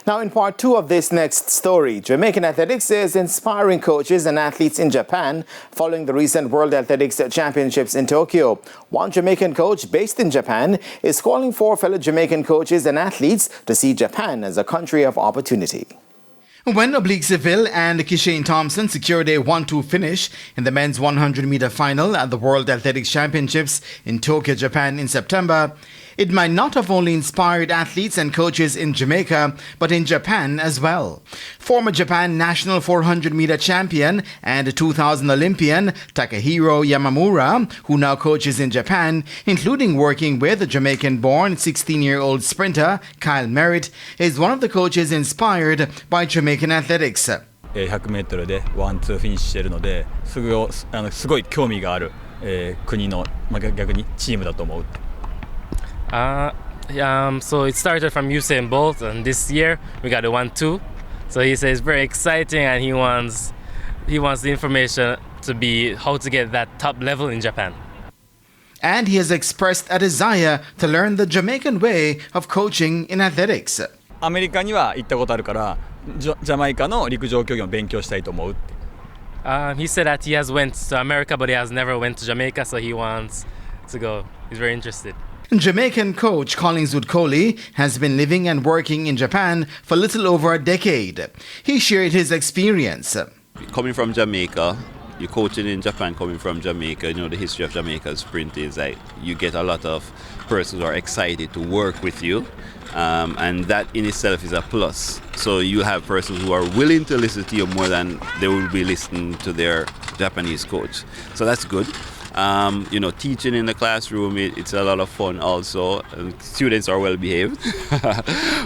Now, in part two of this next story, Jamaican athletics is inspiring coaches and athletes in Japan following the recent World Athletics Championships in Tokyo. One Jamaican coach based in Japan is calling for fellow Jamaican coaches and athletes to see Japan as a country of opportunity. When Oblique Seville and Kishane Thompson secured a 1-2 finish in the men's 100-meter final at the World Athletics Championships in Tokyo, Japan in September, it might not have only inspired athletes and coaches in Jamaica, but in Japan as well. Former Japan national 400-meter champion and 2000 Olympian Takahiro Yamamura, who now coaches in Japan, including working with the Jamaican-born 16-year-old sprinter Kyle Merritt, is one of the coaches inspired by Jamaican athletics. 100メートルでワンツーフィニッシュしてるので、すごい興味がある、国の、逆にチームだと思う。So it started from Usain Bolt, and this year we got a 1-2. So he says very exciting, and he wants the information to be how to get that top level in Japan. And he has expressed a desire to learn the Jamaican way of coaching in athletics. アメリカには行ったことあるから、ジャマイカの陸上競技を勉強したいと思うって。He said that he has went to America, but he has never went to Jamaica, so he wants to go. He's very interested. Jamaican coach Collingswood Coley has been living and working in Japan for a little over a decade. He shared his experience. Coming from Jamaica, you're coaching in Japan, coming from Jamaica, you know, the history of Jamaica's sprint is like you get a lot of persons who are excited to work with you. And that in itself is a plus. So you have persons who are willing to listen to you more than they will be listening to their Japanese coach. So that's good. You know, teaching in the classroom, it's a lot of fun also. Students are well behaved.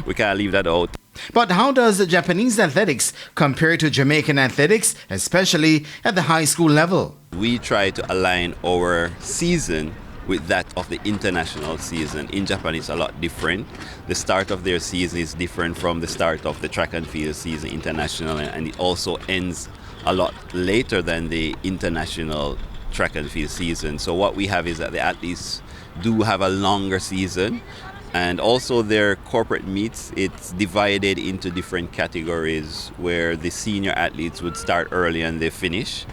We can't leave that out. But how does Japanese athletics compare to Jamaican athletics, especially at the high school level? We try to align our season with that of the international season. In Japan, it's a lot different. The start of their season is different from the start of the track and field season international, and it also ends a lot later than the international track and field season. So what we have is that the athletes do have a longer season, and also their corporate meets, it's divided into different categories where the senior athletes would start early and they finish,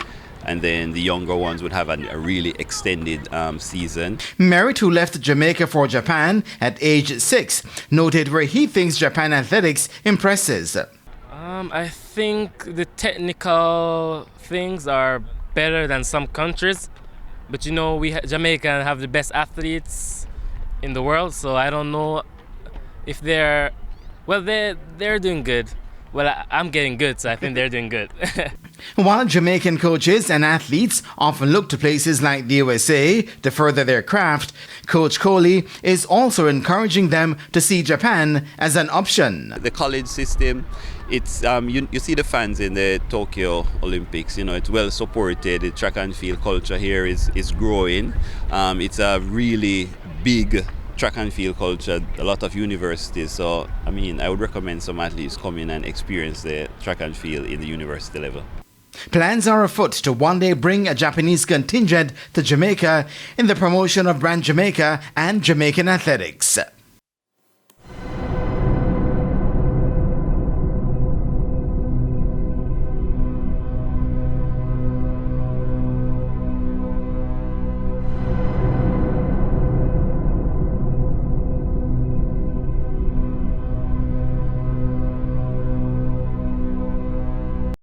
and then the younger ones would have a really extended season. Merritt, who left Jamaica for Japan at age 6, noted where he thinks Japan athletics impresses. I think the technical things are better than some countries, but you know, Jamaica have the best athletes in the world, so I don't know if they're doing good. Well, I'm getting good, so I think they're doing good. While Jamaican coaches and athletes often look to places like the USA to further their craft, Coach Coley is also encouraging them to see Japan as an option. The college system, it's you see the fans in the Tokyo Olympics, you know, it's well supported. The track and field culture here is growing. It's a really big track and field culture, a lot of universities. So, I mean, I would recommend some athletes come in and experience the track and field in the university level. Plans are afoot to one day bring a Japanese contingent to Jamaica in the promotion of brand Jamaica and Jamaican athletics.